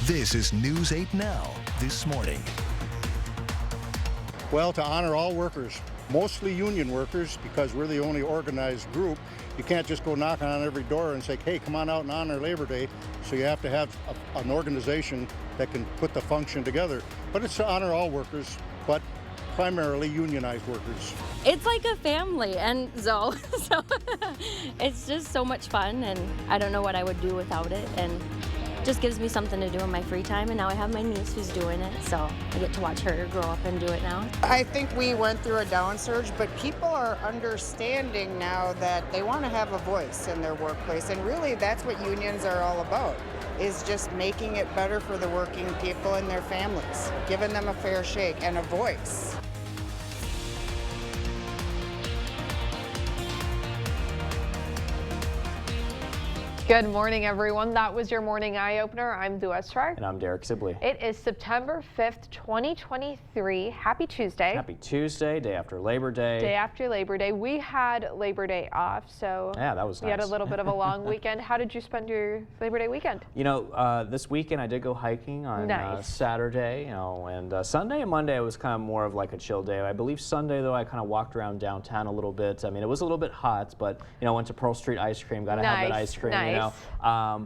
This is News 8 Now, This Morning. Well, to honor all workers, mostly union workers, because we're the only organized group. You can't just go knocking on every door and say, hey, come on out and honor Labor Day. So you have to have an organization that can put the function together. But it's to honor all workers, but primarily unionized workers. It's like a family, and so it's just so much fun, and I don't know what I would do without it, and just gives me something to do in my free time. And now I have my niece who's doing it, so I get to watch her grow up and do it now. I think we went through a down surge, but people are understanding now that they want to have a voice in their workplace, and really that's what unions are all about, is just making it better for the working people and their families, giving them a fair shake and a voice. Good morning, everyone. That was your morning eye opener. I'm Dua Strar. And I'm Derek Sibley. It is September 5th, 2023. Happy Tuesday. Happy Tuesday, day after Labor Day. Day after Labor Day. We had Labor Day off, so yeah, that was nice. We had a little bit of a long weekend. How did you spend your Labor Day weekend? You know, this weekend I did go hiking on Saturday, and Sunday and Monday it was kind of more of like a chill day. I believe Sunday, though, I kind of walked around downtown a little bit. I mean, it was a little bit hot, but, went to Pearl Street Ice Cream, got to have that ice cream,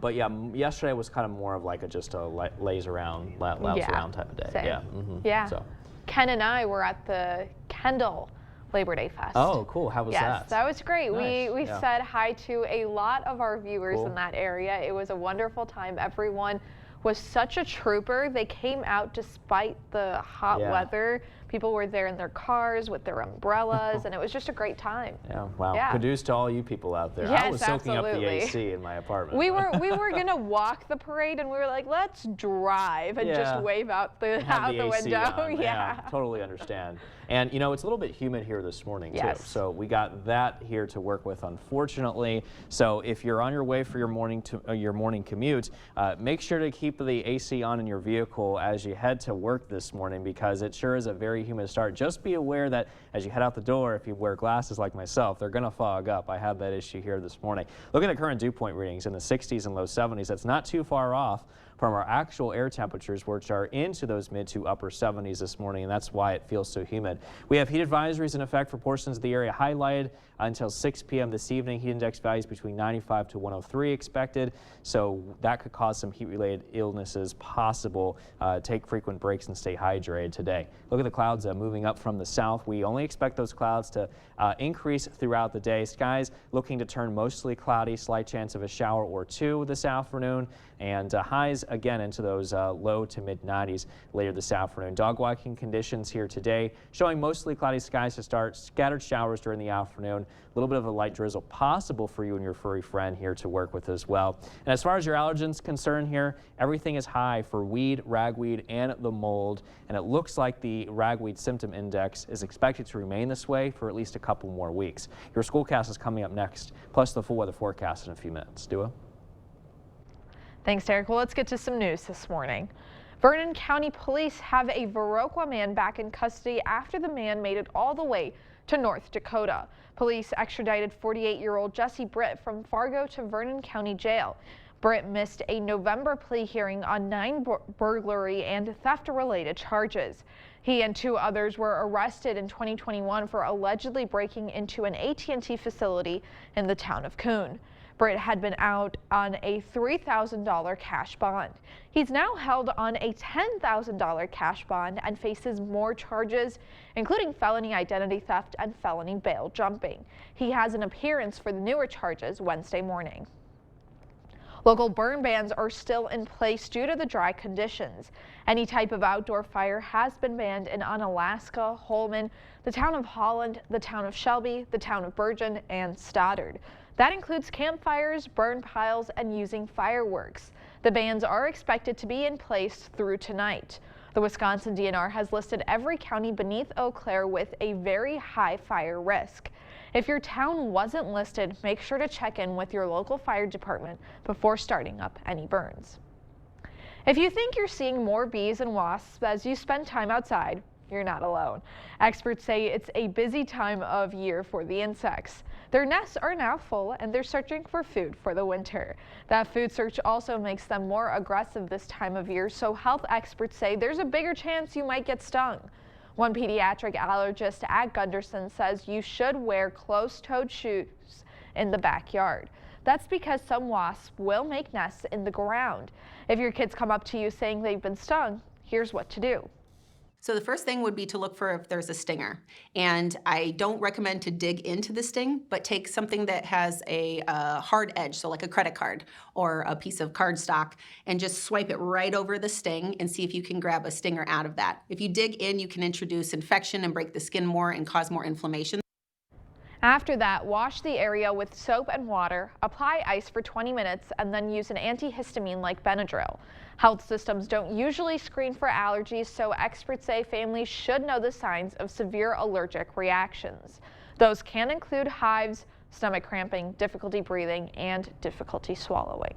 but yeah, yesterday was kind of more of like just a laze around, lounge around type of day. Same. Yeah. Yeah. So. Ken and I were at the Kendall Labor Day Fest. Oh, cool. How was that? Yes, that was great. Nice. We said hi to a lot of our viewers in that area. It was a wonderful time. Everyone was such a trooper. They came out despite the hot weather. People were there in their cars with their umbrellas, and it was just a great time. Yeah, wow. Yeah. Kudos to all you people out there. Yes, I was soaking up the AC in my apartment. We were gonna walk the parade, and we were like, let's drive and just wave out the window. Yeah, totally understand. And it's a little bit humid here this morning too. So we got that here to work with, unfortunately. So if you're on your way for your morning commute, make sure to keep the AC on in your vehicle as you head to work this morning, because it sure is a very humid start. Just be aware that as you head out the door, if you wear glasses like myself, they're going to fog up. I had that issue here this morning. Looking at current dew point readings in the 60s and low 70s, that's not too far off from our actual air temperatures, which are into those mid to upper 70s this morning, and that's why it feels so humid. We have heat advisories in effect for portions of the area highlighted until 6 p.m. this evening. Heat index values between 95 to 103 expected, so that could cause some heat-related illnesses possible. Take frequent breaks and stay hydrated today. Look at the clouds moving up from the south. We only expect those clouds to increase throughout the day. Skies looking to turn mostly cloudy, slight chance of a shower or two this afternoon, and highs again into those low to mid 90s later this afternoon. Dog walking conditions here today, showing mostly cloudy skies to start, scattered showers during the afternoon, a little bit of a light drizzle possible for you and your furry friend here to work with as well. And as far as your allergens concerned here, everything is high for weed, ragweed, and the mold, and it looks like the ragweed symptom index is expected to remain this way for at least a couple more weeks. Your Schoolcast is coming up next, plus the full weather forecast in a few minutes. Dua? Thanks, Derek. Well, let's get to some news this morning. Vernon County Police have a Viroqua man back in custody after the man made it all the way to North Dakota. Police extradited 48-year-old Jesse Britt from Fargo to Vernon County Jail. Britt missed a November plea hearing on 9 burglary and theft-related charges. He and 2 others were arrested in 2021 for allegedly breaking into an AT&T facility in the town of Coon. Britt had been out on a $3,000 cash bond. He's now held on a $10,000 cash bond and faces more charges, including felony identity theft and felony bail jumping. He has an appearance for the newer charges Wednesday morning. Local burn bans are still in place due to the dry conditions. Any type of outdoor fire has been banned in Unalaska, Holmen, the town of Holland, the town of Shelby, the town of Bergen, and Stoddard. That includes campfires, burn piles, and using fireworks. The bans are expected to be in place through tonight. The Wisconsin DNR has listed every county beneath Eau Claire with a very high fire risk. If your town wasn't listed, make sure to check in with your local fire department before starting up any burns. If you think you're seeing more bees and wasps as you spend time outside, you're not alone. Experts say it's a busy time of year for the insects. Their nests are now full and they're searching for food for the winter. That food search also makes them more aggressive this time of year, so health experts say there's a bigger chance you might get stung. One pediatric allergist at Gunderson says you should wear closed-toed shoes in the backyard. That's because some wasps will make nests in the ground. If your kids come up to you saying they've been stung, here's what to do. So the first thing would be to look for if there's a stinger. And I don't recommend to dig into the sting, but take something that has a hard edge, so like a credit card or a piece of cardstock, and just swipe it right over the sting and see if you can grab a stinger out of that. If you dig in, you can introduce infection and break the skin more and cause more inflammation. After that, wash the area with soap and water, apply ice for 20 minutes, and then use an antihistamine like Benadryl. Health systems don't usually screen for allergies, so experts say families should know the signs of severe allergic reactions. Those can include hives, stomach cramping, difficulty breathing, and difficulty swallowing.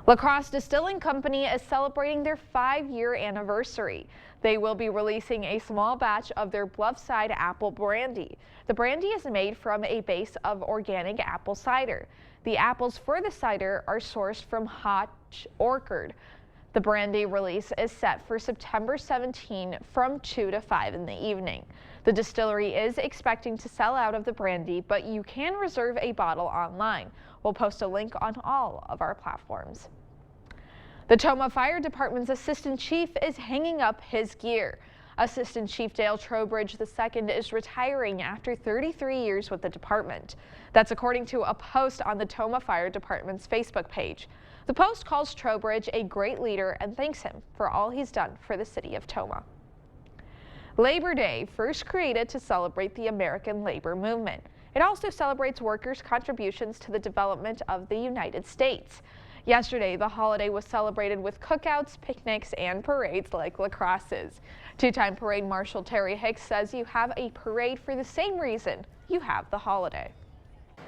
La Crosse Distilling Company is celebrating their 5-year anniversary. They will be releasing a small batch of their Bluffside apple brandy. The brandy is made from a base of organic apple cider. The apples for the cider are sourced from Hotch Orchard. The brandy release is set for September 17 from 2 to 5 in the evening. The distillery is expecting to sell out of the brandy, but you can reserve a bottle online. We'll post a link on all of our platforms. The Tomah Fire Department's Assistant Chief is hanging up his gear. Assistant Chief Dale Trowbridge II is retiring after 33 years with the department. That's according to a post on the Tomah Fire Department's Facebook page. The post calls Trowbridge a great leader and thanks him for all he's done for the city of Tomah. Labor Day, first created to celebrate the American labor movement. It also celebrates workers' contributions to the development of the United States. Yesterday, the holiday was celebrated with cookouts, picnics, and parades like La Crosse's. Two-time parade marshal Terry Hicks says you have a parade for the same reason you have the holiday.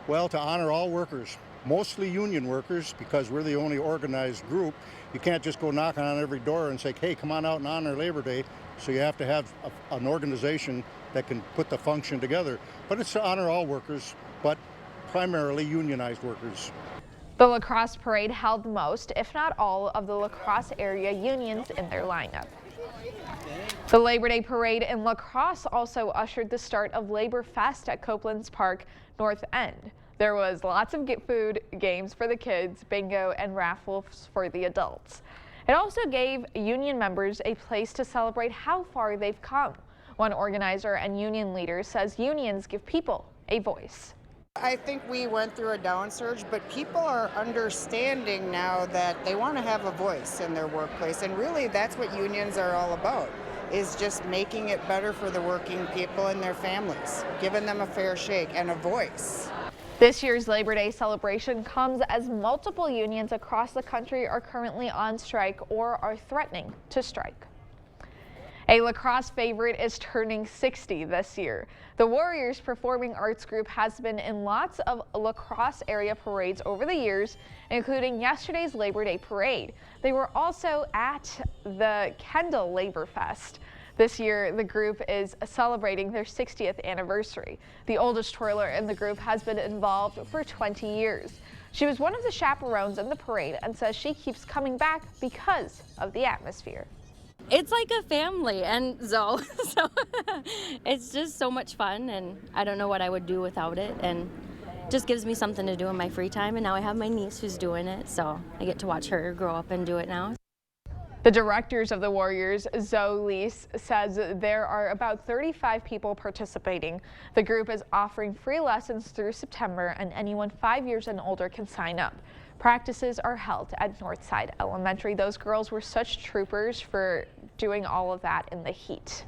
Well, to honor all workers, mostly union workers, because we're the only organized group. You can't just go knocking on every door and say, hey, come on out and honor Labor Day. So you have to have an organization that can put the function together. But it's to honor all workers, but primarily unionized workers. The La Crosse parade held most, if not all, of the La Crosse area unions in their lineup. The Labor Day parade in La Crosse also ushered the start of Labor Fest at Copeland's Park North End. There was lots of food, games for the kids, bingo, and raffles for the adults. It also gave union members a place to celebrate how far they've come. One organizer and union leader says unions give people a voice. I think we went through a down surge, but people are understanding now that they want to have a voice in their workplace, and really that's what unions are all about, is just making it better for the working people and their families, giving them a fair shake and a voice. This year's Labor Day celebration comes as multiple unions across the country are currently on strike or are threatening to strike. A La Crosse favorite is turning 60 this year. The Warriors Performing Arts Group has been in lots of La Crosse area parades over the years, including yesterday's Labor Day parade. They were also at the Kendall Labor Fest. This year, the group is celebrating their 60th anniversary. The oldest twirler in the group has been involved for 20 years. She was one of the chaperones in the parade and says she keeps coming back because of the atmosphere. It's like a family, and so it's just so much fun, and I don't know what I would do without it, and just gives me something to do in my free time. And now I have my niece who's doing it, so I get to watch her grow up and do it now. The directors of the Warriors, Zoe Lease, says there are about 35 people participating. The group is offering free lessons through September, and anyone 5 years and older can sign up. Practices are held at Northside Elementary. Those girls were such troopers for doing all of that in the heat.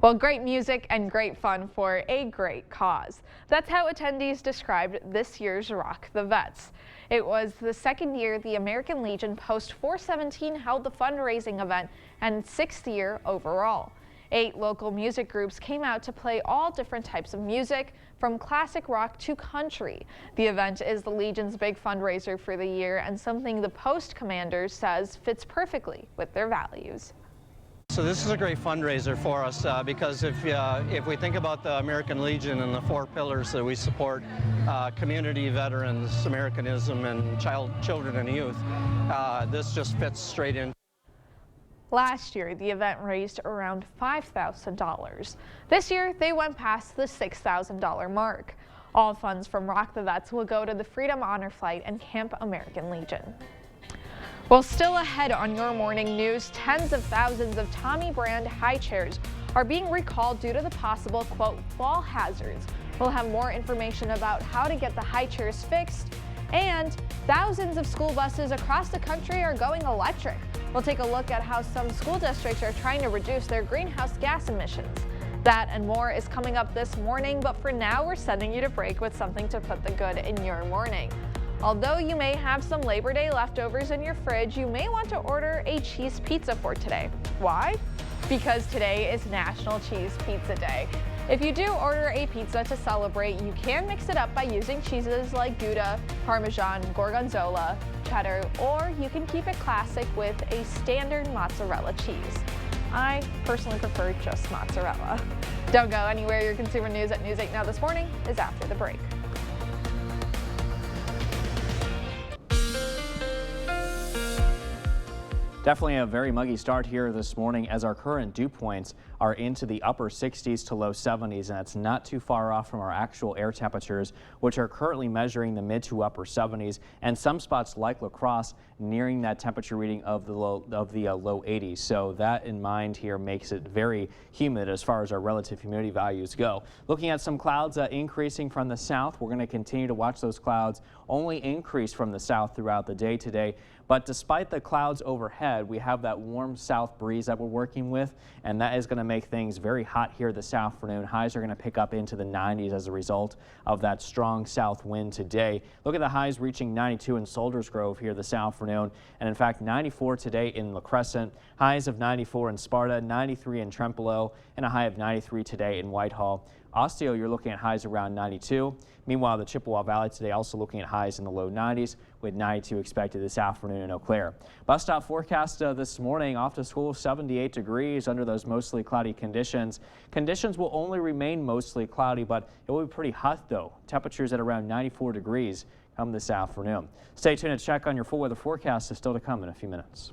Well, great music and great fun for a great cause. That's how attendees described this year's Rock the Vets. It was the second year the American Legion Post 417 held the fundraising event and 6th year overall. 8 local music groups came out to play all different types of music, from classic rock to country. The event is the Legion's big fundraiser for the year and something the Post commander says fits perfectly with their values. So this is a great fundraiser for us because if we think about the American Legion and the 4 pillars that we support, community, veterans, Americanism, and children and youth, this just fits straight in. Last year, the event raised around $5,000. This year, they went past the $6,000 mark. All funds from Rock the Vets will go to the Freedom Honor Flight and Camp American Legion. Well, still ahead on your morning news, tens of thousands of Tommy brand high chairs are being recalled due to the possible, quote, fall hazards. We'll have more information about how to get the high chairs fixed, and thousands of school buses across the country are going electric. We'll take a look at how some school districts are trying to reduce their greenhouse gas emissions. That and more is coming up this morning, but for now, we're sending you to break with something to put the good in your morning. Although you may have some Labor Day leftovers in your fridge, you may want to order a cheese pizza for today. Why? Because today is National Cheese Pizza Day. If you do order a pizza to celebrate, you can mix it up by using cheeses like Gouda, Parmesan, Gorgonzola, cheddar, or you can keep it classic with a standard mozzarella cheese. I personally prefer just mozzarella. Don't go anywhere. Your consumer news at News 8 Now this morning is after the break. Definitely a very muggy start here this morning as our current dew points are into the upper 60s to low 70s, and that's not too far off from our actual air temperatures, which are currently measuring the mid to upper 70s, and some spots like La Crosse nearing that temperature reading of the low 80s. So that in mind here makes it very humid as far as our relative humidity values go. Looking at some clouds increasing from the south, we're going to continue to watch those clouds only increase from the south throughout the day today. But despite the clouds overhead, we have that warm south breeze that we're working with, and that is going to make things very hot here this afternoon. Highs are going to pick up into the 90s as a result of that strong south wind today. Look at the highs reaching 92 in Soldiers Grove here this afternoon, and in fact 94 today in La Crescent, highs of 94 in Sparta, 93 in Trempealeau, and a high of 93 today in Whitehall. Osteo, you're looking at highs around 92. Meanwhile, the Chippewa Valley today also looking at highs in the low 90s with 92 expected this afternoon in Eau Claire. Bus stop forecast this morning off to school 78 degrees under those mostly cloudy conditions. Conditions will only remain mostly cloudy, but it will be pretty hot though. Temperatures at around 94 degrees come this afternoon. Stay tuned to check on your full weather forecast is still to come in a few minutes.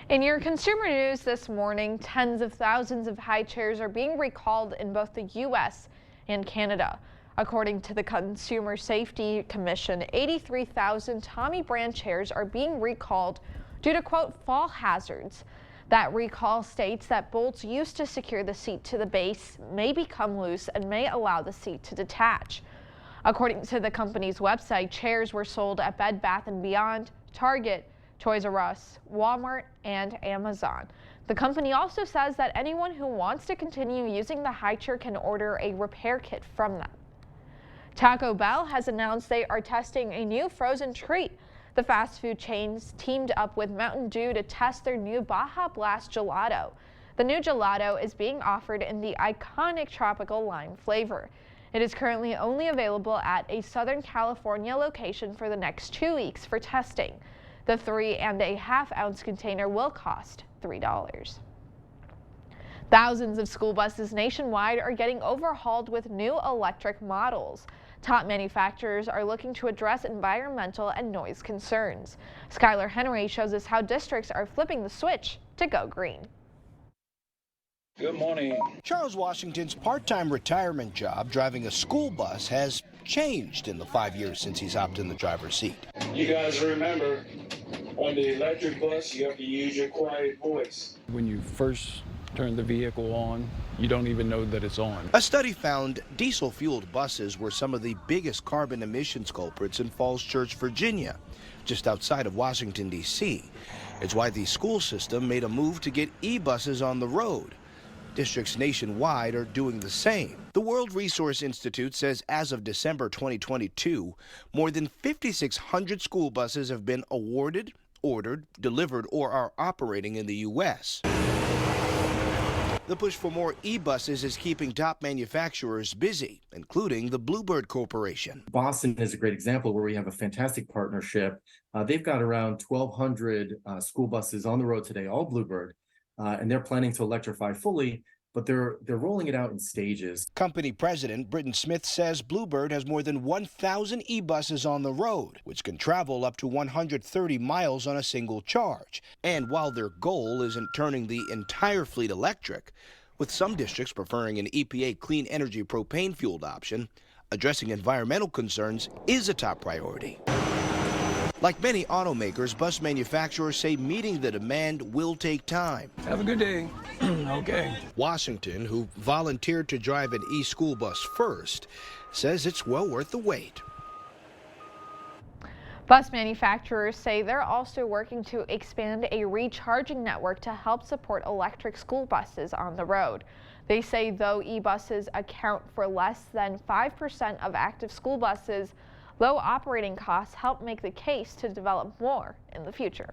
In your consumer news this morning, tens of thousands of high chairs are being recalled in both the U.S. and Canada. According to the Consumer Safety Commission, 83,000 Tommy brand chairs are being recalled due to, quote, fall hazards. That recall states that bolts used to secure the seat to the base may become loose and may allow the seat to detach. According to the company's website, chairs were sold at Bed Bath & Beyond, Target, Toys R Us, Walmart, and Amazon. The company also says that anyone who wants to continue using the high chair can order a repair kit from them. Taco Bell has announced they are testing a new frozen treat. The fast food chains teamed up with Mountain Dew to test their new Baja Blast Gelato. The new gelato is being offered in the iconic tropical lime flavor. It is currently only available at a Southern California location for the next 2 weeks for testing. The 3.5-ounce container will cost $3. Thousands of school buses nationwide are getting overhauled with new electric models. Top manufacturers are looking to address environmental and noise concerns. Skylar Henry shows us how districts are flipping the switch to go green. Good morning. Charles Washington's part-time retirement job driving a school bus has changed in the 5 years since he's hopped in the driver's seat. You guys remember, on the electric bus, you have to use your quiet voice. When you first turn the vehicle on, you don't even know that it's on. A study found diesel-fueled buses were some of the biggest carbon emissions culprits in Falls Church, Virginia, just outside of Washington, D.C. It's why the school system made a move to get e-buses on the road. Districts nationwide are doing the same. The World Resource Institute says as of December 2022, more than 5,600 school buses have been awarded, ordered, delivered, or are operating in the U.S. The push for more e-buses is keeping top manufacturers busy, including the Blue Bird Corporation. Boston is a great example where we have a fantastic partnership. They've got around 1,200 school buses on the road today, all Blue Bird, and they're planning to electrify fully, but they're rolling it out in stages. Company president Britton Smith says Blue Bird has more than 1,000 e-buses on the road, which can travel up to 130 miles on a single charge. And while their goal isn't turning the entire fleet electric, with some districts preferring an EPA clean energy propane-fueled option, addressing environmental concerns is a top priority. Like many automakers, bus manufacturers say meeting the demand will take time. Have a good day. Okay. Washington, who volunteered to drive an e-school bus first, says it's well worth the wait. Bus manufacturers say they're also working to expand a recharging network to help support electric school buses on the road. They say though e-buses account for less than 5% of active school buses, low operating costs help make the case to develop more in the future.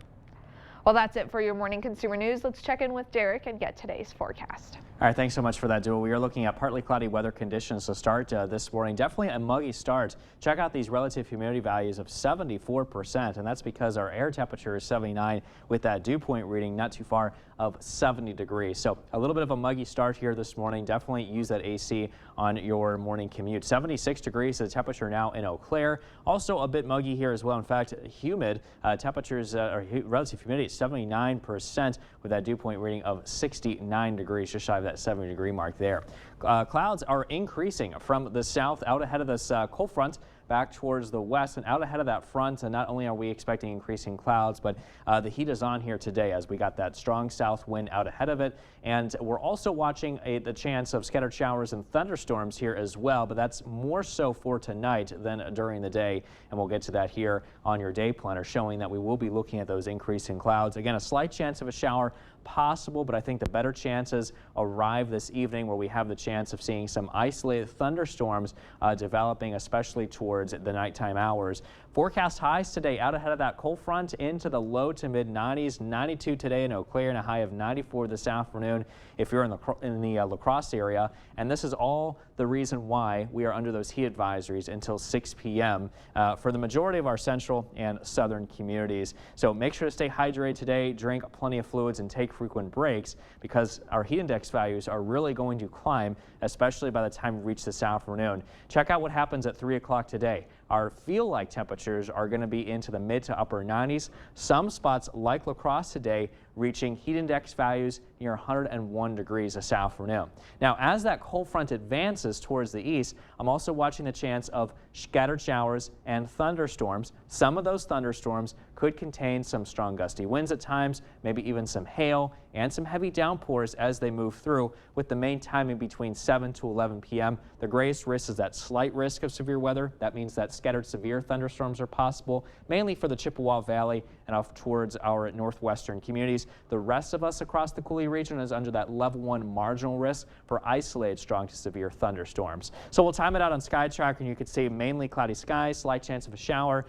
Well, that's it for your morning consumer news. Let's check in with Derek and get today's forecast. All right, thanks so much for that, Duo. We are looking at partly cloudy weather conditions to start this morning. Definitely a muggy start. Check out these relative humidity values of 74%, and that's because our air temperature is 79 with that dew point reading not too far of 70 degrees. So a little bit of a muggy start here this morning. Definitely use that AC on your morning commute. 76 degrees the temperature now in Eau Claire. Also a bit muggy here as well. In fact, humid temperatures or relative humidity at 79% with that dew point reading of 69 degrees, just shy of that 70-degree mark there. Clouds are increasing from the south out ahead of this cold front back towards the west and out ahead of that front. And not only are we expecting increasing clouds, but the heat is on here today as we got that strong south wind out ahead of it. And we're also watching the chance of scattered showers and thunderstorms here as well, but that's more so for tonight than during the day. And we'll get to that here on your day planner, showing that we will be looking at those increasing clouds. Again, a slight chance of a shower possible, but I think the better chances arrive this evening where we have the chance of seeing some isolated thunderstorms developing, especially towards the nighttime hours. Forecast highs today out ahead of that cold front into the low to mid 90s, 92 today in Eau Claire and a high of 94 this afternoon if you're in the La Crosse area. And this is all the reason why we are under those heat advisories until 6 p.m. For the majority of our central and southern communities. So make sure to stay hydrated today, drink plenty of fluids and take frequent breaks because our heat index values are really going to climb, especially by the time we reach this afternoon. Check out what happens at 3 o'clock today. Our feel-like temperatures are going to be into the mid to upper 90s. Some spots like La Crosse today reaching heat index values near 101 degrees this afternoon. Now, as that cold front advances towards the east, I'm also watching the chance of scattered showers and thunderstorms. Some of those thunderstorms could contain some strong gusty winds at times, maybe even some hail and some heavy downpours as they move through, with the main timing between 7 to 11 p.m. The greatest risk is that slight risk of severe weather. That means that scattered severe thunderstorms are possible, mainly for the Chippewa Valley and off towards our northwestern communities. The rest of us across the Coulee region is under that level 1 marginal risk for isolated strong to severe thunderstorms. So we'll time it out on Sky Tracker, and you can see mainly cloudy skies, slight chance of a shower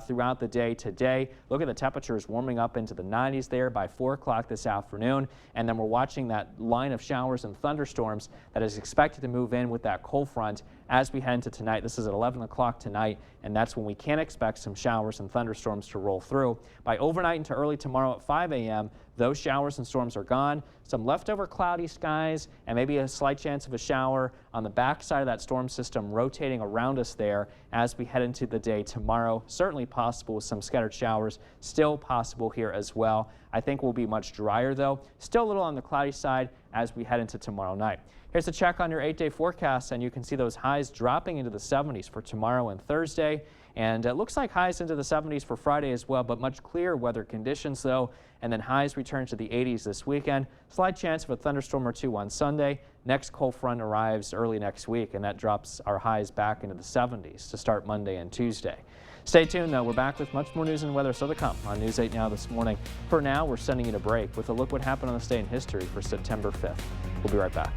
throughout the day today. Look at the temperatures warming up into the 90s there by 4 o'clock this afternoon. And then we're watching that line of showers and thunderstorms that is expected to move in with that cold front as we head into tonight. This is at 11 o'clock tonight, and that's when we can expect some showers and thunderstorms to roll through. By overnight into early tomorrow at 5 a.m., those showers and storms are gone. Some leftover cloudy skies and maybe a slight chance of a shower on the backside of that storm system rotating around us there as we head into the day tomorrow. Certainly possible with some scattered showers still possible here as well. I think we'll be much drier though. Still a little on the cloudy side as we head into tomorrow night. Here's a check on your 8-day forecast, and you can see those highs dropping into the 70s for tomorrow and Thursday. And it looks like highs into the 70s for Friday as well, but much clearer weather conditions though. And then highs return to the 80s this weekend. Slight chance of a thunderstorm or two on Sunday. Next cold front arrives early next week, and that drops our highs back into the 70s to start Monday and Tuesday. Stay tuned though, we're back with much more news and weather still to come on News 8 Now this morning. For now, we're sending you a break with a look what happened on this day in history for September 5th. We'll be right back.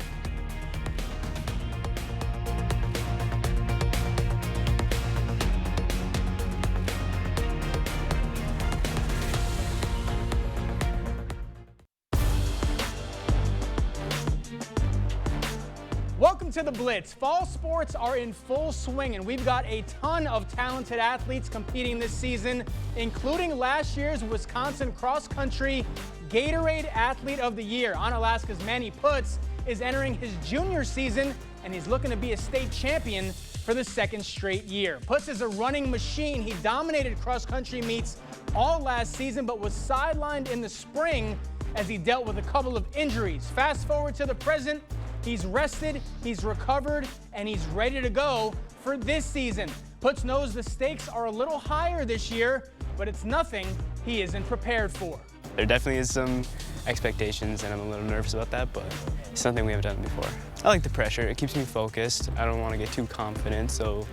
to The Blitz. Fall sports are in full swing, and we've got a ton of talented athletes competing this season, including last year's Wisconsin cross-country Gatorade Athlete of the Year. Onalaska's Manny Putz is entering his junior season, and he's looking to be a state champion for the second straight year. Putz is a running machine. He dominated cross-country meets all last season, but was sidelined in the spring as he dealt with a couple of injuries. Fast forward to the present, he's rested, he's recovered, and he's ready to go for this season. Putz knows the stakes are a little higher this year, but it's nothing he isn't prepared for. There definitely is some expectations, and I'm a little nervous about that, but it's something we haven't done before. I like the pressure. It keeps me focused. I don't want to get too confident, so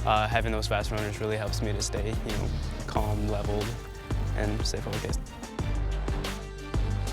having those fast runners really helps me to stay, calm, leveled, and stay focused.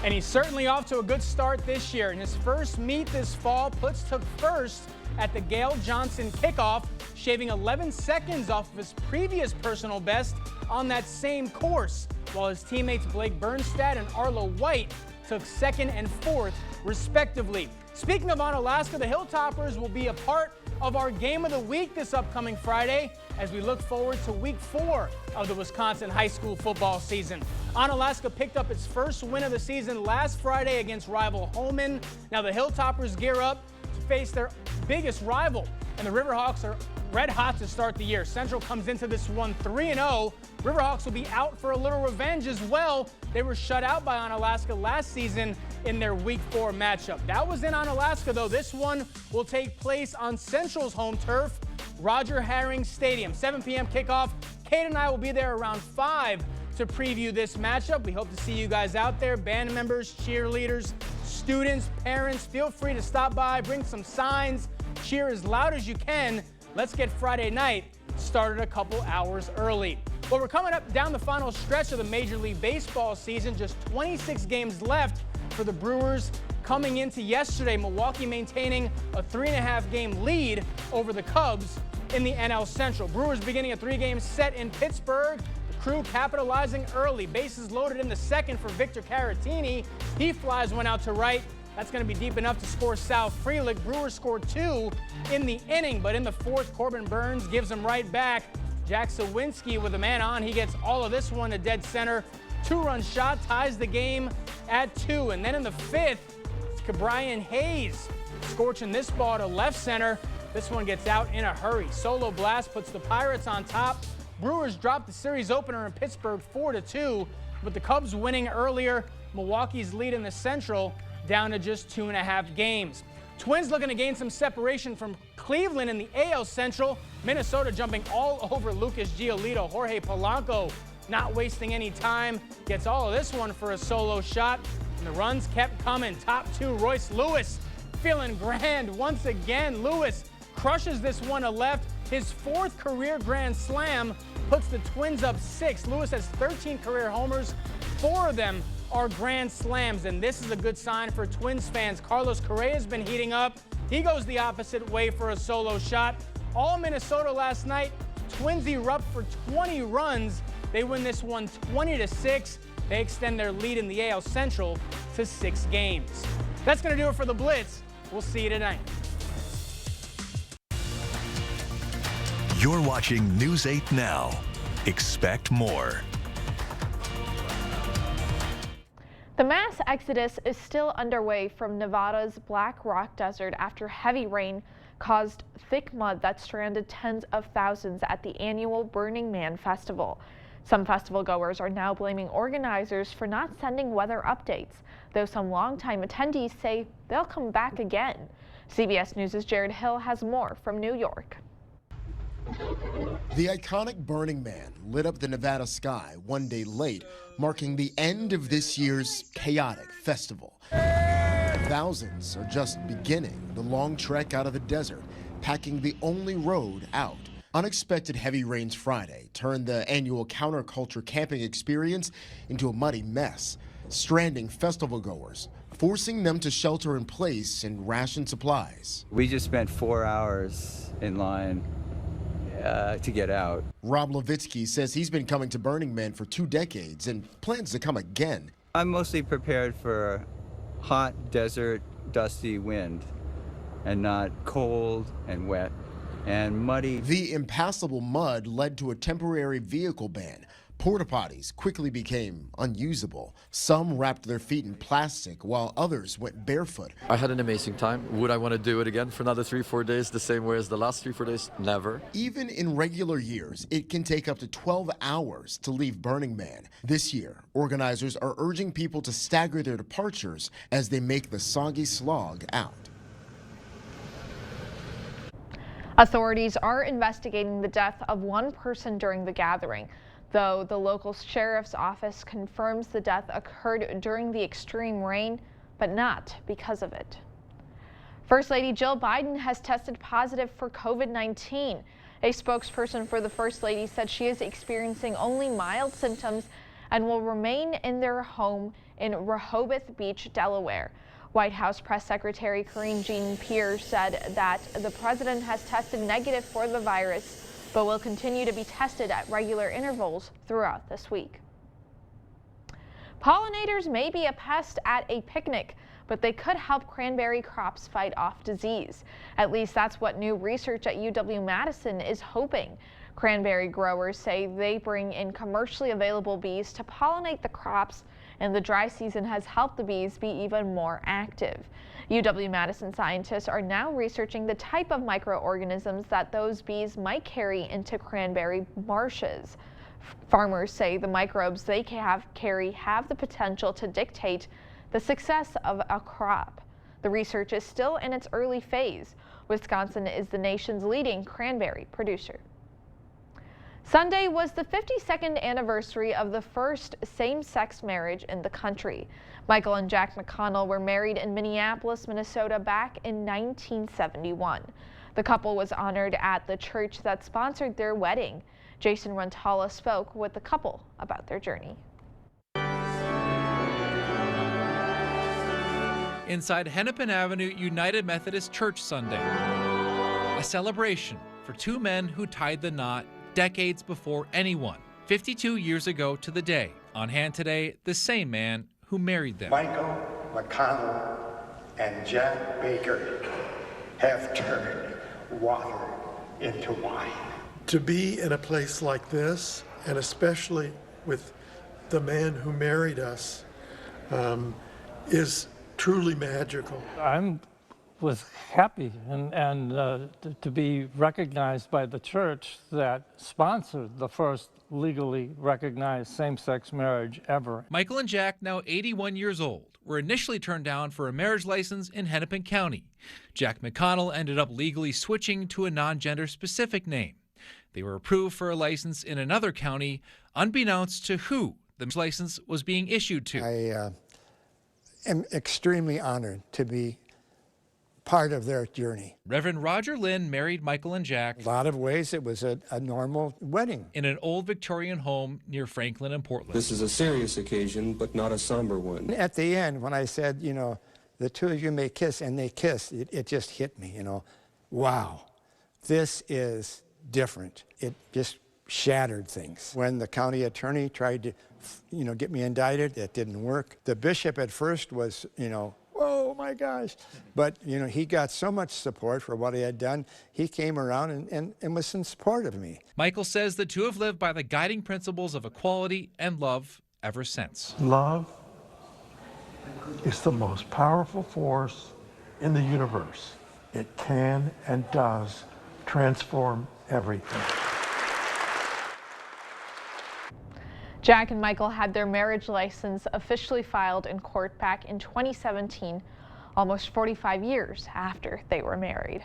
And he's certainly off to a good start this year. In his first meet this fall, Putz took first at the Gail Johnson kickoff, shaving 11 seconds off of his previous personal best on that same course, while his teammates Blake Bernstad and Arlo White took second and fourth, respectively. Speaking of Onalaska, the Hilltoppers will be a part of our Game of the Week this upcoming Friday as we look forward to week 4 of the Wisconsin high school football season. Onalaska picked up its first win of the season last Friday against rival Holmen. Now the Hilltoppers gear up to face their biggest rival, and the Riverhawks are red hot to start the year. Central comes into this one 3-0. Riverhawks will be out for a little revenge as well. They were shut out by Onalaska last season in their week 4 matchup. That was in Onalaska, though. This one will take place on Central's home turf, Roger Herring Stadium. 7 p.m. kickoff. Kate and I will be there around 5 to preview this matchup. We hope to see you guys out there, band members, cheerleaders, students, parents. Feel free to stop by, bring some signs, cheer as loud as you can. Let's get Friday night started a couple hours early. Well, we're coming up down the final stretch of the Major League Baseball season. Just 26 games left for the Brewers. Coming into yesterday, Milwaukee maintaining a 3.5 game lead over the Cubs in the NL Central. Brewers beginning a 3-game set in Pittsburgh. The Crew capitalizing early. Bases loaded in the second for Victor Caratini. He flies one out to right. That's going to be deep enough to score Sal Frelick. Brewers scored 2 in the inning, but in the 4th, Corbin Burns gives them right back. Jack Sawinski with a man on. He gets all of this one to dead center. 2-run shot ties the game at 2. And then in the 5th, it's Cabrian Hayes scorching this ball to left center. This one gets out in a hurry. Solo blast puts the Pirates on top. Brewers dropped the series opener in Pittsburgh 4-2, with the Cubs winning earlier. Milwaukee's lead in the Central down to just 2.5 games. Twins looking to gain some separation from Cleveland in the AL Central. Minnesota jumping all over Lucas Giolito. Jorge Polanco not wasting any time. Gets all of this one for a solo shot. And the runs kept coming. Top 2, Royce Lewis feeling grand once again. Lewis crushes this one to left. His 4th career grand slam puts the Twins up 6. Lewis has 13 career homers. 4 of them are grand slams, and this is a good sign for Twins fans. Carlos Correa has been heating up. He goes the opposite way for a solo shot. All Minnesota last night. Twins erupt for 20 runs. They win this one 20-6. They extend their lead in the AL Central to 6 games. That's going to do it for the Blitz. We'll see you tonight. You're watching News 8 Now. Expect more. The mass exodus is still underway from Nevada's Black Rock Desert after heavy rain caused thick mud that stranded tens of thousands at the annual Burning Man Festival. Some festival goers are now blaming organizers for not sending weather updates, though some longtime attendees say they'll come back again. CBS News' Jared Hill has more from New York. The iconic Burning Man lit up the Nevada sky one day late, marking the end of this year's chaotic festival. Thousands are just beginning the long trek out of the desert, packing the only road out. Unexpected heavy rains Friday turned the annual counterculture camping experience into a muddy mess, stranding festival goers, forcing them to shelter in place and ration supplies. We just spent 4 hours in line to get out. Rob Levitsky says he's been coming to Burning Man for 2 decades and plans to come again. I'm mostly prepared for hot, desert, dusty wind. and not cold and wet and muddy. The impassable mud led to a temporary vehicle ban. Porta potties quickly became unusable. Some wrapped their feet in plastic, while others went barefoot. I had an amazing time. Would I want to do it again for another 3-4 days the same way as the last 3-4 days? Never. Even in regular years, it can take up to 12 hours to leave Burning Man. This year, organizers are urging people to stagger their departures as they make the soggy slog out. Authorities are investigating the death of one person during the gathering, though the local sheriff's office confirms the death occurred during the extreme rain, but not because of it. First Lady Jill Biden has tested positive for COVID-19. A spokesperson for the First Lady said she is experiencing only mild symptoms and will remain in their home in Rehoboth Beach, Delaware. White House Press Secretary Karine Jean-Pierre said that the president has tested negative for the virus, but will continue to be tested at regular intervals throughout this week. Pollinators may be a pest at a picnic, but they could help cranberry crops fight off disease. At least that's what new research at UW-Madison is hoping. Cranberry growers say they bring in commercially available bees to pollinate the crops, and the dry season has helped the bees be even more active. UW-Madison scientists are now researching the type of microorganisms that those bees might carry into cranberry marshes. Farmers say the microbes they carry have the potential to dictate the success of a crop. The research is still in its early phase. Wisconsin is the nation's leading cranberry producer. Sunday was the 52nd anniversary of the first same-sex marriage in the country. Michael and Jack McConnell were married in Minneapolis, Minnesota back in 1971. The couple was honored at the church that sponsored their wedding. Jason Rantala spoke with the couple about their journey. Inside Hennepin Avenue United Methodist Church Sunday, a celebration for two men who tied the knot decades before anyone. 52 years ago to the day. On hand today, the same man who married them. Michael McConnell and Jack Baker have turned water into wine. To be in a place like this, and especially with the man who married us, is truly magical. Was happy and to be recognized by the church that sponsored the first legally recognized same-sex marriage ever. Michael and Jack, now 81 years old, were initially turned down for a marriage license in Hennepin County. Jack McConnell ended up legally switching to a non-gender specific name. They were approved for a license in another county, unbeknownst to who the license was being issued to. I am extremely honored to be part of their journey. Reverend Roger Lynn married Michael and Jack. A lot of ways it was a normal wedding. In an old Victorian home near Franklin and Portland. This is a serious occasion, but not a somber one. At the end, when I said, you know, the two of you may kiss, and they kissed, it just hit me, you know. Wow, this is different. It just shattered things. When the county attorney tried to, you know, get me indicted, it didn't work. The bishop at first was, you know, oh my gosh. But, you know, he got so much support for what he had done. He came around and was in support of me. Michael says the two have lived by the guiding principles of equality and love ever since. Love is the most powerful force in the universe. It can and does transform everything. Jack and Michael had their marriage license officially filed in court back in 2017, almost 45 years after they were married.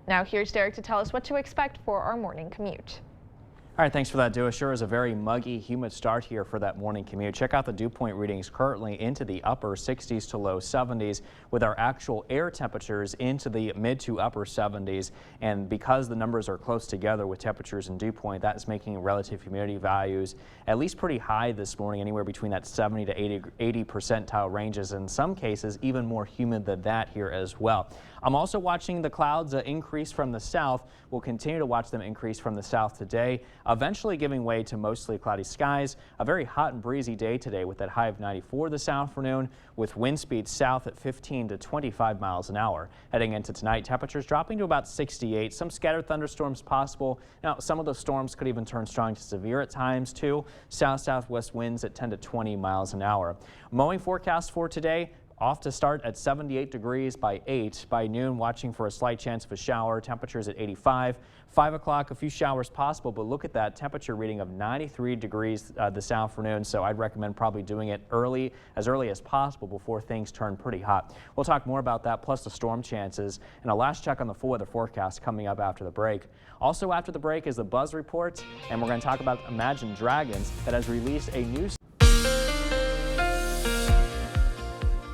Now here's Derek to tell us what to expect for our morning commute. All right, thanks for that, Dew. Sure is a very muggy, humid start here for that morning commute. Check out the dew point readings currently into the upper 60s to low 70s with our actual air temperatures into the mid to upper 70s. And because the numbers are close together with temperatures and dew point, that is making relative humidity values at least pretty high this morning, anywhere between that 70 to 80 percentile ranges. In some cases, even more humid than that here as well. I'm also watching the clouds increase from the south. We'll continue to watch them increase from the south today. eventually giving way to mostly cloudy skies. A very hot and breezy day today with that high of 94 this afternoon, with wind speeds south at 15 to 25 miles an hour. Heading into tonight, temperatures dropping to about 68. Some scattered thunderstorms possible. Now, some of those storms could even turn strong to severe at times too. South-southwest winds at 10 to 20 miles an hour. Mowing forecast for today. Off to start at 78 degrees by 8. By noon, watching for a slight chance of a shower. Temperatures at 85. 5 o'clock, a few showers possible, but look at that temperature reading of 93 degrees this afternoon. So I'd recommend probably doing it as early as possible before things turn pretty hot. We'll talk more about that, plus the storm chances, and a last check on the full weather forecast coming up after the break. Also after the break is the Buzz Report, and we're going to talk about Imagine Dragons that has released a new.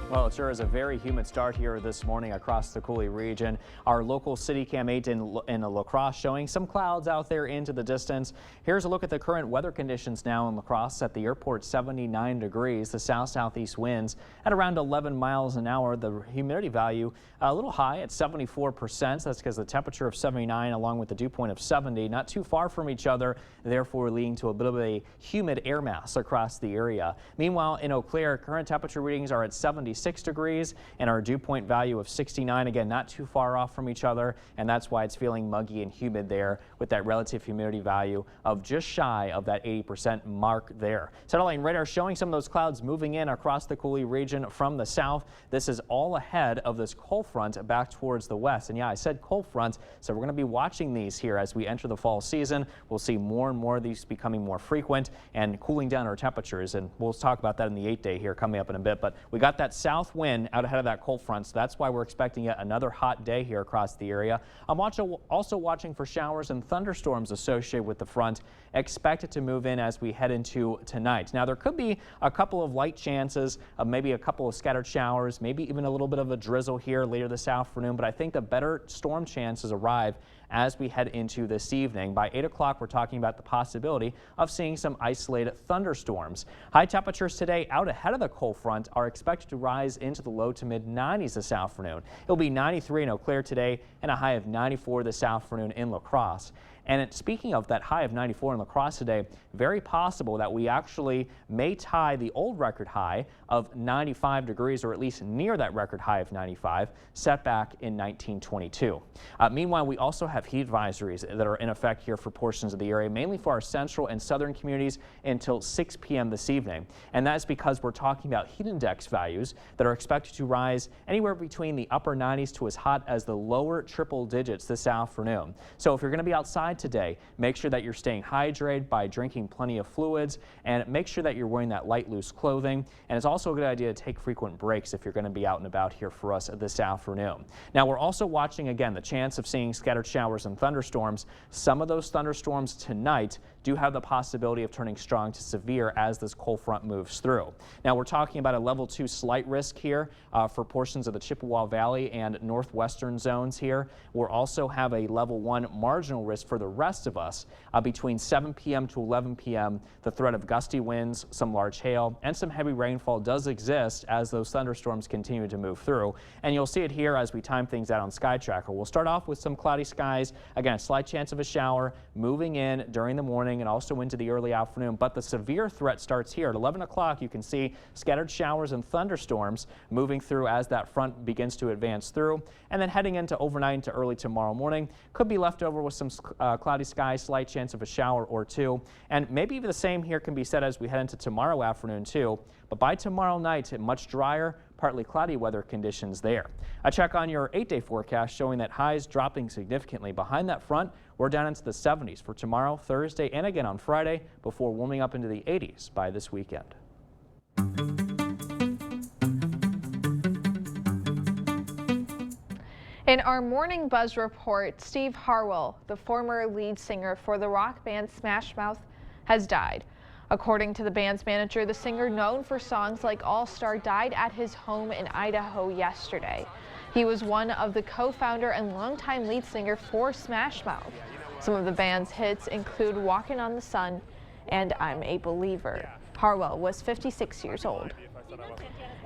Well, it sure is a very humid start here this morning across the Coulee region. Our local City Cam 8 in La Crosse showing some clouds out there into the distance. Here's a look at the current weather conditions now in La Crosse. At the airport, 79 degrees. The south-southeast winds at around 11 miles an hour. The humidity value a little high at 74%. That's because the temperature of 79 along with the dew point of 70, not too far from each other, therefore leading to a bit of a humid air mass across the area. Meanwhile, in Eau Claire, current temperature readings are at 76 degrees and our dew point value of 69. Again, not too far off from each other, and that's why it's feeling muggy and humid there with that relative humidity value of just shy of that 80% mark there. Satellite radar showing some of those clouds moving in across the Coulee region from the south. This is all ahead of this cold front back towards the west. And yeah, I said cold front, so we're going to be watching these here as we enter the fall season. We'll see more and more of these becoming more frequent and cooling down our temperatures, and we'll talk about that in the 8-day here coming up in a bit. But we got that south wind out ahead of that cold front, so that's why we're expecting yet another hot day here across the area. I'm also watching for showers and thunderstorms associated with the front, expected to move in as we head into tonight. Now, there could be a couple of light chances of maybe a couple of scattered showers, maybe even a little bit of a drizzle here later this afternoon, but I think the better storm chances arrive as we head into this evening. By 8 o'clock, we're talking about the possibility of seeing some isolated thunderstorms. High temperatures today out ahead of the cold front are expected to rise into the low to mid 90s this afternoon. It'll be 93 in Eau Claire today and a high of 94 this afternoon in La Crosse. And speaking of that high of 94 in La Crosse today, very possible that we actually may tie the old record high of 95 degrees, or at least near that record high of 95, set back in 1922. Meanwhile, we also have heat advisories that are in effect here for portions of the area, mainly for our central and southern communities until 6 p.m. this evening. And that's because we're talking about heat index values that are expected to rise anywhere between the upper 90s to as hot as the lower triple digits this afternoon. So if you're going to be outside today, make sure that you're staying hydrated by drinking plenty of fluids, and make sure that you're wearing that light, loose clothing. And it's also a good idea to take frequent breaks if you're going to be out and about here for us this afternoon. Now, we're also watching again the chance of seeing scattered showers and thunderstorms. Some of those thunderstorms tonight do have the possibility of turning strong to severe as this cold front moves through. Now, we're talking about a level 2 slight risk here for portions of the Chippewa Valley and northwestern zones here. We'll also have a level 1 marginal risk for the rest of us. Between 7 p.m. to 11 p.m., the threat of gusty winds, some large hail, and some heavy rainfall does exist as those thunderstorms continue to move through. And you'll see it here as we time things out on Sky Tracker. We'll start off with some cloudy skies. Again, a slight chance of a shower moving in during the morning and also into the early afternoon. But the severe threat starts here at 11 o'clock. You can see scattered showers and thunderstorms moving through as that front begins to advance through. And then heading into overnight into early tomorrow morning, could be left over with some cloudy skies, slight chance of a shower or two. And maybe even the same here can be said as we head into tomorrow afternoon too. But by tomorrow night, much drier, partly cloudy weather conditions there. A check on your 8-day forecast showing that highs dropping significantly behind that front. We're down into the 70s for tomorrow, Thursday, and again on Friday before warming up into the 80s by this weekend. In our Morning Buzz report, Steve Harwell, the former lead singer for the rock band Smash Mouth, has died. According to the band's manager, the singer, known for songs like All Star, died at his home in Idaho yesterday. He was one of the co-founder and longtime lead singer for Smash Mouth. Some of the band's hits include Walking on the Sun and I'm a Believer. Harwell was 56 years old.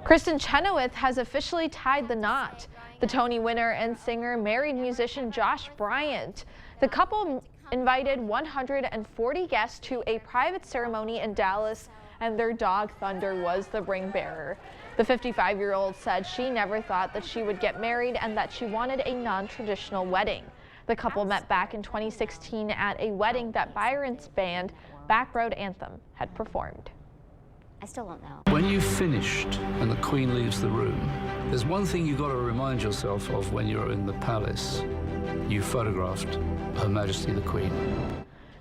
Kristen Chenoweth has officially tied the knot. The Tony winner and singer married musician Josh Bryant. The couple invited 140 guests to a private ceremony in Dallas, and their dog Thunder was the ring bearer. The 55-year-old said she never thought that she would get married and that she wanted a non-traditional wedding. The couple met back in 2016 at a wedding that Byron's band, Back Road Anthem, had performed. I still don't know. When you've finished and the Queen leaves the room, there's one thing you've got to remind yourself of when you're in the palace. You photographed Her Majesty the Queen.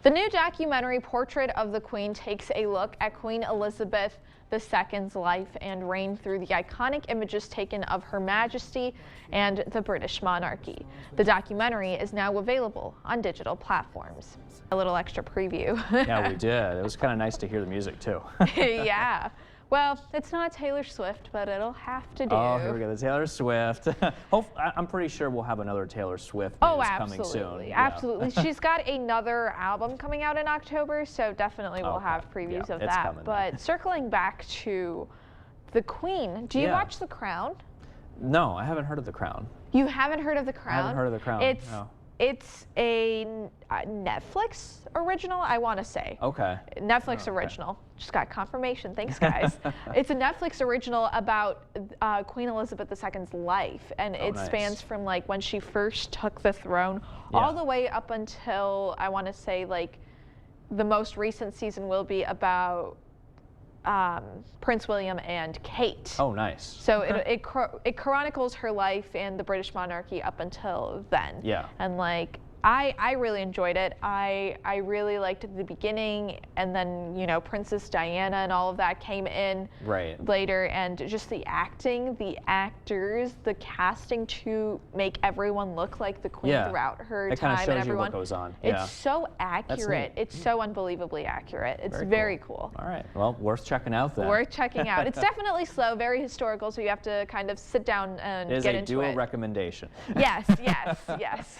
The new documentary Portrait of the Queen takes a look at Queen Elizabeth II's life and reign through the iconic images taken of Her Majesty and the British monarchy. The documentary is now available on digital platforms. A little extra preview. Yeah, we did. It was kind of nice to hear the music too. Yeah. Well, it's not Taylor Swift, but it'll have to do. Oh, here we go, the Taylor Swift. I'm pretty sure we'll have another Taylor Swift news coming soon. Absolutely. She's got another album coming out in October, so definitely we'll have previews of that. But circling back to the Queen, do you watch The Crown? No, I haven't heard of The Crown. You haven't heard of The Crown? I haven't heard of The Crown. It's a Netflix original, I want to say. Okay. Netflix original. Just got confirmation. Thanks, guys. It's a Netflix original about Queen Elizabeth II's life, and it spans from like when she first took the throne all the way up until, I want to say, like the most recent season will be about Prince William and Kate. Oh, nice. So it chronicles her life and the British monarchy up until then. Yeah. And like I really enjoyed it. I really liked the beginning, and then, you know, Princess Diana and all of that came in later, and just the acting, the actors, the casting to make everyone look like the Queen throughout her time, and everyone. You what goes on. It's so accurate. It's so unbelievably accurate. It's very cool. All right. Well, worth checking out then. Worth checking out. It's definitely slow, very historical, so you have to kind of sit down and get into it. It is a dual recommendation. Yes, yes, yes.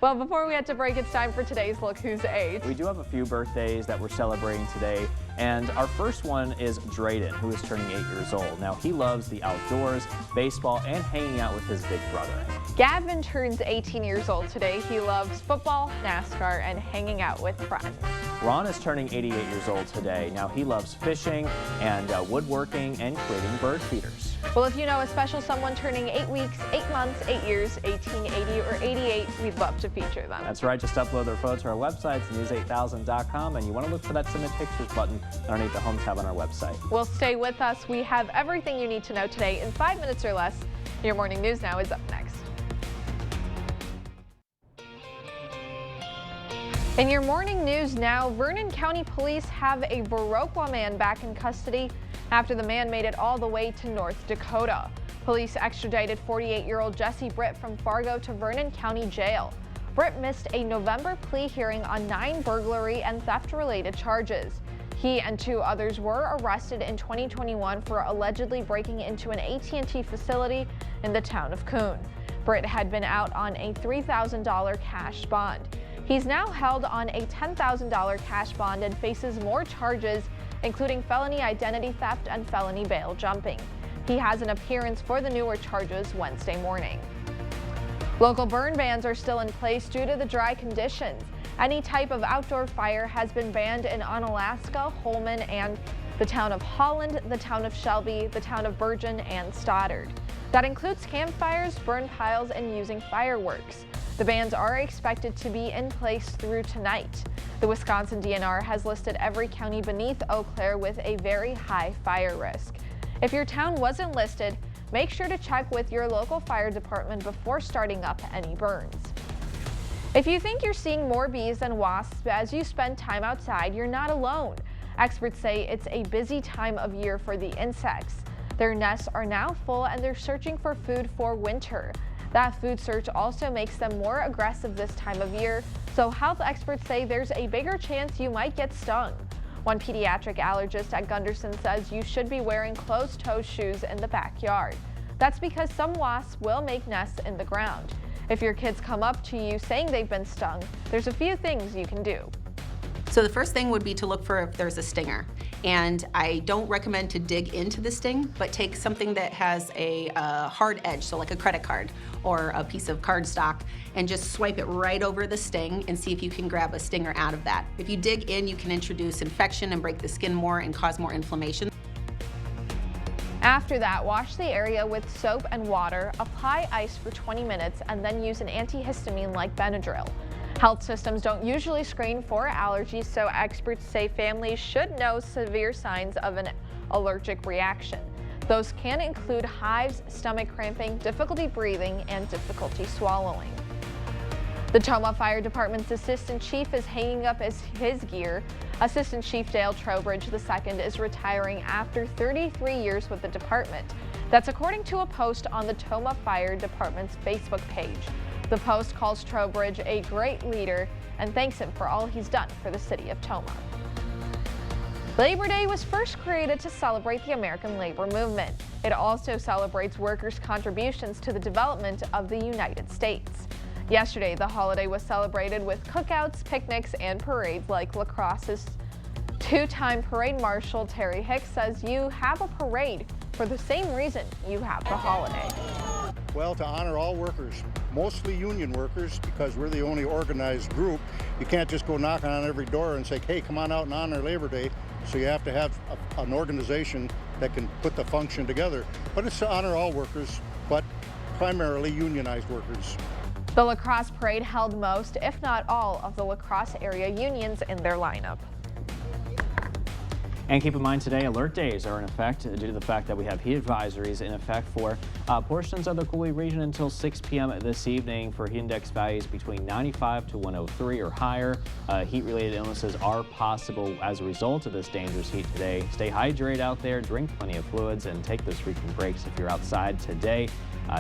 Well, before we head to break, it's time for today's Look Who's 8. We do have a few birthdays that we're celebrating today, and our first one is Drayden, who is turning 8 years old. Now, he loves the outdoors, baseball, and hanging out with his big brother. Gavin turns 18 years old today. He loves football, NASCAR, and hanging out with friends. Ron is turning 88 years old today. Now, he loves fishing and woodworking and creating bird feeders. Well, if you know a special someone turning 8 weeks, 8 months, 8 years, 18, 80, or 88, we'd love to feature them. That's right. Just upload their photo to our website, news8000.com, and you want to look for that Submit Pictures button underneath the Home tab on our website. Well, stay with us. We have everything you need to know today in 5 minutes or less. Your Morning News Now is up next. In your Morning News Now, Vernon County Police have a Viroqua man back in custody after the man made it all the way to North Dakota. Police extradited 48-year-old Jesse Britt from Fargo to Vernon County Jail. Britt missed a November plea hearing on 9 burglary and theft-related charges. He and 2 others were arrested in 2021 for allegedly breaking into an AT&T facility in the town of Coon. Britt had been out on a $3,000 cash bond. He's now held on a $10,000 cash bond and faces more charges, including felony identity theft and felony bail jumping. He has an appearance for the newer charges Wednesday morning. Local burn bans are still in place due to the dry conditions. Any type of outdoor fire has been banned in Onalaska, Holman, and the town of Holland, the town of Shelby, the town of Bergen, and Stoddard. That includes campfires, burn piles, and using fireworks. The bans are expected to be in place through tonight. The Wisconsin DNR has listed every county beneath Eau Claire with a very high fire risk. If your town wasn't listed, make sure to check with your local fire department before starting up any burns. If you think you're seeing more bees than wasps as you spend time outside, you're not alone. Experts say it's a busy time of year for the insects. Their nests are now full and they're searching for food for winter. That food search also makes them more aggressive this time of year, so health experts say there's a bigger chance you might get stung. One pediatric allergist at Gunderson says you should be wearing closed-toe shoes in the backyard. That's because some wasps will make nests in the ground. If your kids come up to you saying they've been stung, there's a few things you can do. So the first thing would be to look for if there's a stinger. And I don't recommend to dig into the sting, but take something that has a hard edge, so like a credit card or a piece of cardstock, and just swipe it right over the sting and see if you can grab a stinger out of that. If you dig in, you can introduce infection and break the skin more and cause more inflammation. After that, wash the area with soap and water, apply ice for 20 minutes, and then use an antihistamine like Benadryl. Health systems don't usually screen for allergies, so experts say families should know severe signs of an allergic reaction. Those can include hives, stomach cramping, difficulty breathing, and difficulty swallowing. The Tomah Fire Department's Assistant Chief is hanging up his gear. Assistant Chief Dale Trowbridge II is retiring after 33 years with the department. That's according to a post on the Tomah Fire Department's Facebook page. The post calls Trowbridge a great leader and thanks him for all he's done for the city of Tomah. Labor Day was first created to celebrate the American labor movement. It also celebrates workers' contributions to the development of the United States. Yesterday, the holiday was celebrated with cookouts, picnics, and parades like La Crosse's two-time parade marshal Terry Hicks says you have a parade for the same reason you have the holiday. Well, to honor all workers, mostly union workers, because we're the only organized group. You can't just go knocking on every door and say, hey, come on out and honor Labor Day. So you have to have an organization that can put the function together. But it's to honor all workers, but primarily unionized workers. The La Crosse parade held most, if not all, of the La Crosse area unions in their lineup. And keep in mind today, alert days are in effect due to the fact that we have heat advisories in effect for portions of the Coulee region until 6 p.m. this evening for heat index values between 95 to 103 or higher. Heat-related illnesses are possible as a result of this dangerous heat today. Stay hydrated out there, drink plenty of fluids, and take those frequent breaks if you're outside today.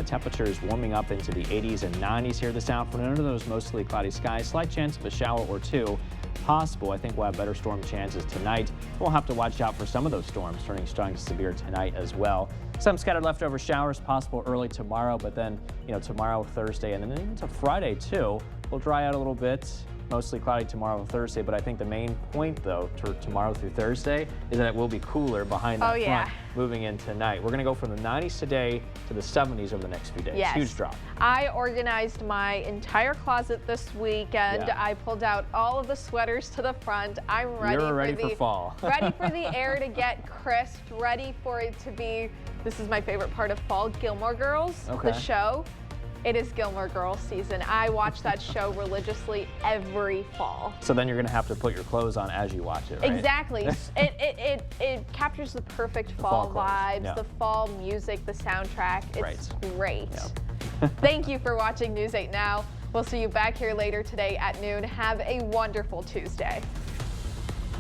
Temperatures warming up into the 80s and 90s here this afternoon. Under those mostly cloudy skies, slight chance of a shower or two possible. I think we'll have better storm chances tonight. We'll have to watch out for some of those storms turning strong to severe tonight as well. Some scattered leftover showers possible early tomorrow, but then, tomorrow, Thursday, and then into Friday too, will dry out a little bit. Mostly cloudy tomorrow and Thursday, but I think the main point, though, tomorrow through Thursday is that it will be cooler behind that front moving in tonight. We're going to go from the 90s today to the 70s over the next few days. Yes. Huge drop. I organized my entire closet this week, and I pulled out all of the sweaters to the front. I'm ready. You're ready for fall. Ready for the air to get crisp, ready for it to be, this is my favorite part of fall, Gilmore Girls, the show. It is Gilmore Girls season. I watch that show religiously every fall. So then you're going to have to put your clothes on as you watch it, right? Exactly. it captures the perfect fall vibes, the fall music, the soundtrack. It's great. Yep. Thank you for watching News 8 Now. We'll see you back here later today at noon. Have a wonderful Tuesday.